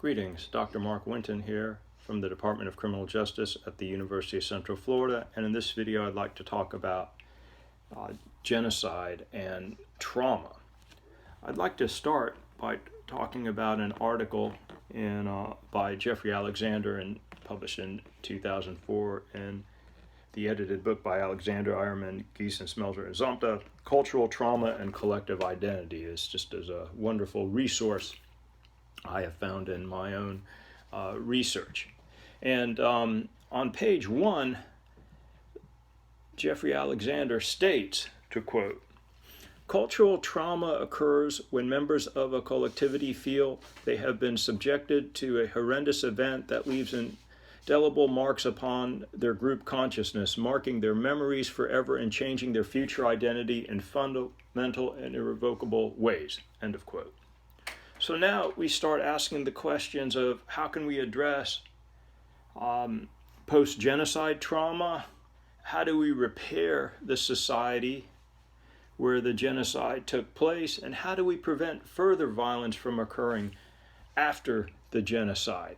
Greetings, Dr. Mark Winton here from the Department of Criminal Justice at the University of Central Florida, and in this video I'd like to talk about genocide and trauma. I'd like to start by talking about an article by Jeffrey Alexander and published in 2004 in the edited book by Alexander, Eierman, Giesen, Smelter, and Zomta, Cultural Trauma and Collective Identity. It's just as a wonderful resource I have found in my own research. And on page 1, Jeffrey Alexander states, to quote, "Cultural trauma occurs when members of a collectivity feel they have been subjected to a horrendous event that leaves indelible marks upon their group consciousness, marking their memories forever and changing their future identity in fundamental and irrevocable ways." End of quote. So now we start asking the questions of how can we address post-genocide trauma? How do we repair the society where the genocide took place? And how do we prevent further violence from occurring after the genocide?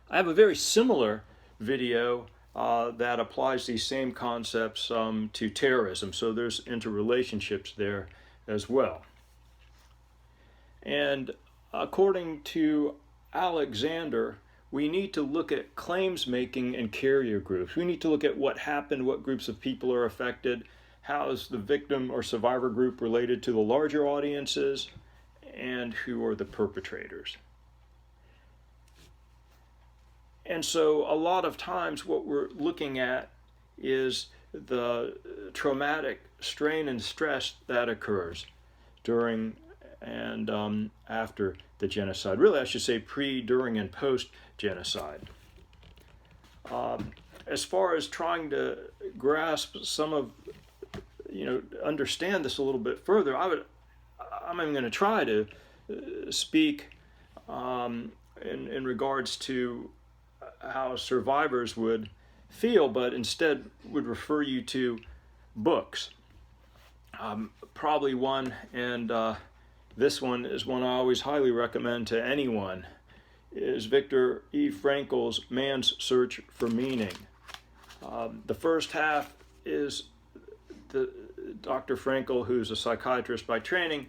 I have a very similar video that applies these same concepts to terrorism. So there's interrelationships there as well. And according to Alexander, we need to look at claims making and carrier groups. We need to look at what happened, what groups of people are affected, how is the victim or survivor group related to the larger audiences, and who are the perpetrators. And so a lot of times what we're looking at is the traumatic strain and stress that occurs during and after the genocide. Really, I should say pre, during, and post-genocide. As far as trying to grasp some of, understand this a little bit further, I'm going to try to speak in regards to how survivors would feel, but instead would refer you to books. Probably one, and this one is one I always highly recommend to anyone, is Viktor E. Frankl's Man's Search for Meaning. The first half is Dr. Frankl, who's a psychiatrist by training,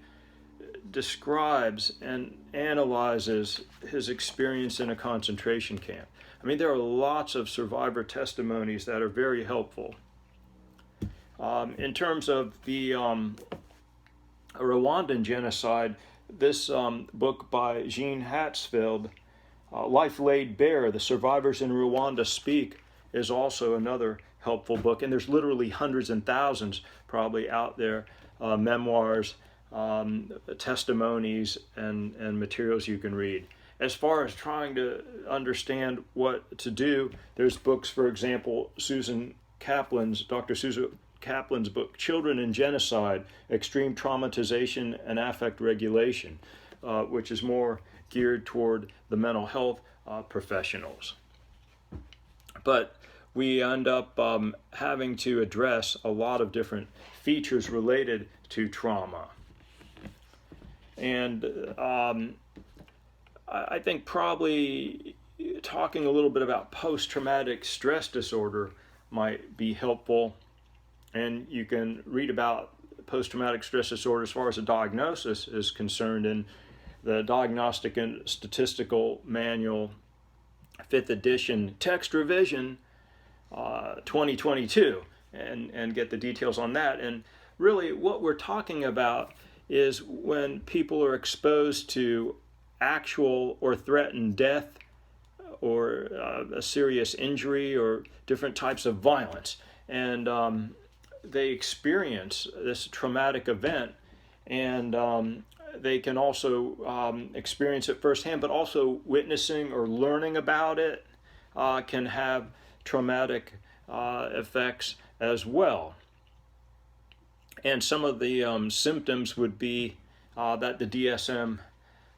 describes and analyzes his experience in a concentration camp. I mean, there are lots of survivor testimonies that are very helpful. In terms of the Rwandan genocide, this book by Jean Hatzfeld, Life Laid Bare, The Survivors in Rwanda Speak, is also another helpful book. And there's literally hundreds and thousands probably out there, memoirs, testimonies, and materials you can read. As far as trying to understand what to do, there's books, for example, Dr. Susan Kaplan's book, Children in Genocide, Extreme Traumatization and Affect Regulation, which is more geared toward the mental health professionals. But we end up having to address a lot of different features related to trauma. And I think probably talking a little bit about post-traumatic stress disorder might be helpful. And you can read about post-traumatic stress disorder as far as a diagnosis is concerned in the Diagnostic and Statistical Manual, 5th edition, text revision 2022, and get the details on that. And really what we're talking about is when people are exposed to actual or threatened death or a serious injury or different types of violence. And they experience this traumatic event, and they can also experience it firsthand, but also witnessing or learning about it can have traumatic effects as well. And some of the symptoms would be that the DSM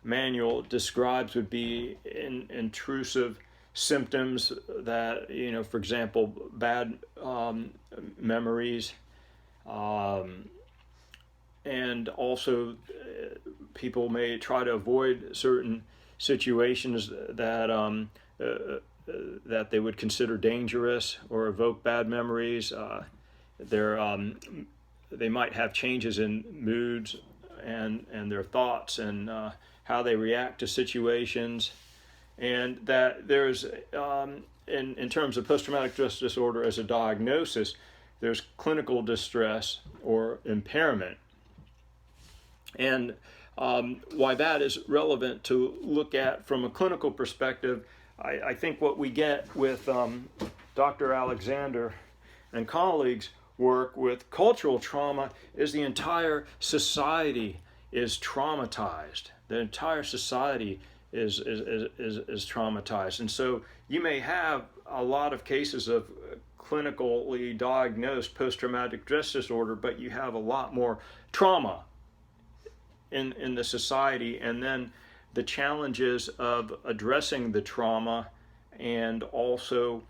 manual describes would be intrusive symptoms that, for example, bad memories, and also people may try to avoid certain situations that they would consider dangerous or evoke bad memories. They might have changes in moods and their thoughts and how they react to situations. And that there's, in terms of post-traumatic stress disorder as a diagnosis, there's clinical distress or impairment. And why that is relevant to look at from a clinical perspective, I think what we get with Dr. Alexander and colleagues' work with cultural trauma is the entire society is traumatized. The entire society is traumatized. And so you may have a lot of cases of clinically diagnosed post-traumatic stress disorder, but you have a lot more trauma in the society, and then the challenges of addressing the trauma and also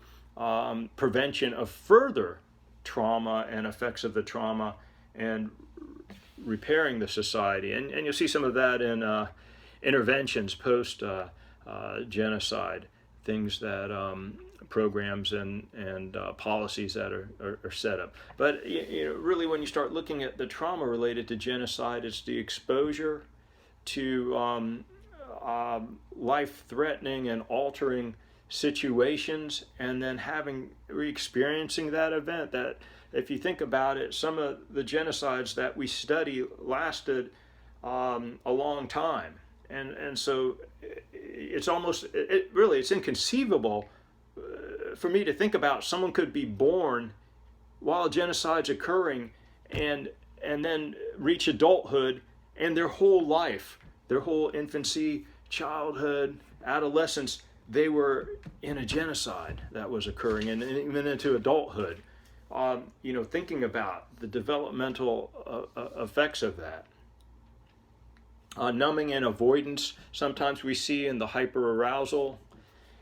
prevention of further trauma and effects of the trauma and repairing the society. And you'll see some of that in interventions post genocide, things that programs and policies that are set up. But really, when you start looking at the trauma related to genocide, it's the exposure to life-threatening and altering situations, and then re-experiencing that event. That, if you think about it, some of the genocides that we study lasted a long time, and so it's almost it's inconceivable for me to think about someone could be born while genocide's occurring and then reach adulthood, and their whole life, their whole infancy, childhood, adolescence, they were in a genocide that was occurring, and even into adulthood. Thinking about the developmental effects of that. Numbing and avoidance, sometimes we see in the hyperarousal,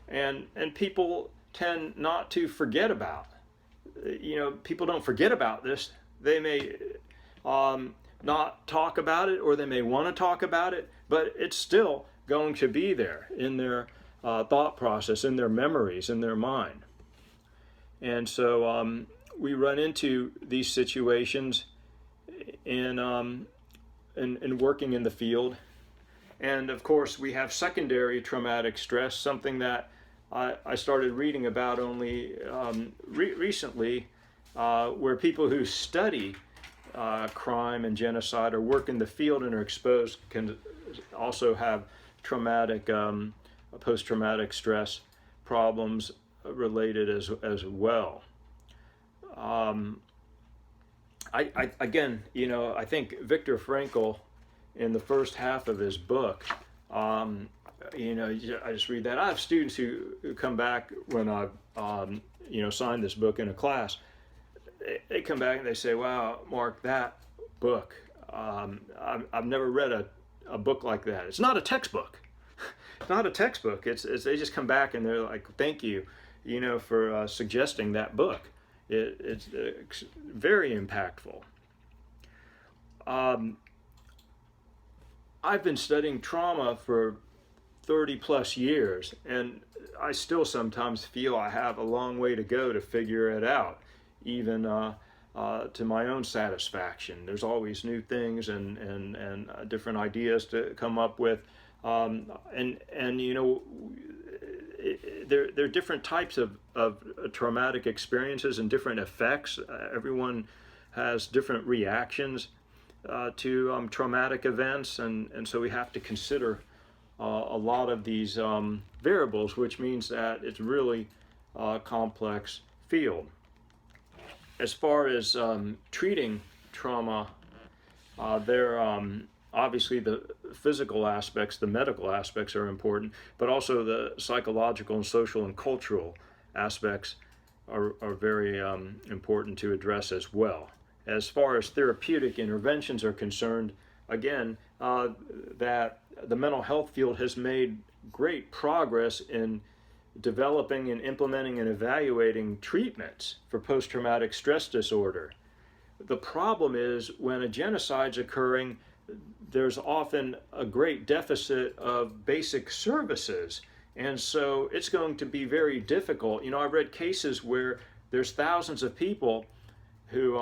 and people tend not to forget about. People don't forget about this. They may not talk about it, or they may want to talk about it, but it's still going to be there in their thought process, in their memories, in their mind. And so we run into these situations in working in the field. And of course, we have secondary traumatic stress, something that I started reading about only recently, where people who study crime and genocide or work in the field and are exposed can also have traumatic, post-traumatic stress problems related as well. I think Viktor Frankl, in the first half of his book, I just read that. I have students who come back when I've, signed this book in a class. They come back and they say, "Wow, Mark, that book, I've never read a book like that. It's not a textbook. It's not a textbook. It's they just come back and they're like, thank you, for suggesting that book. It's very impactful." I've been studying trauma for 30 plus years, and I still sometimes feel I have a long way to go to figure it out, even to my own satisfaction. There's always new things and different ideas to come up with, there are different types of traumatic experiences and different effects. Everyone has different reactions to traumatic events, and so we have to consider a lot of these variables, which means that it's really a complex field. As far as treating trauma, obviously the physical aspects, the medical aspects are important, but also the psychological and social and cultural aspects are very important to address as well. As far as therapeutic interventions are concerned, again, that the mental health field has made great progress in developing and implementing and evaluating treatments for post-traumatic stress disorder. The problem is when a genocide's occurring, there's often a great deficit of basic services. And so it's going to be very difficult. You know, I've read cases where there's thousands of people who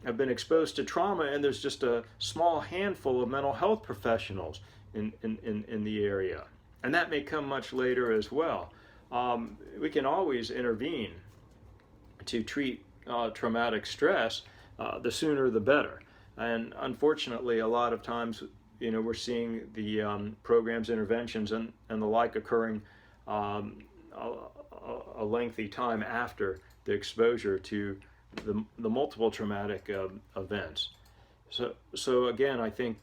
have been exposed to trauma, and there's just a small handful of mental health professionals in the area. And that may come much later as well. We can always intervene to treat traumatic stress. The sooner the better. And unfortunately, a lot of times, you know, we're seeing the programs, interventions, and the like occurring a lengthy time after the exposure to the multiple traumatic events. So again, I think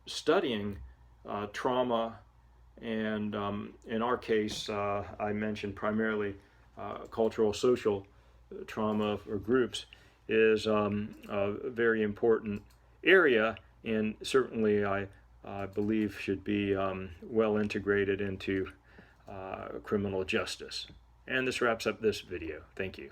studying trauma, and in our case, I mentioned primarily cultural, social trauma or groups, is a very important area, and certainly I believe should be well integrated into criminal justice. And this wraps up this video. Thank you.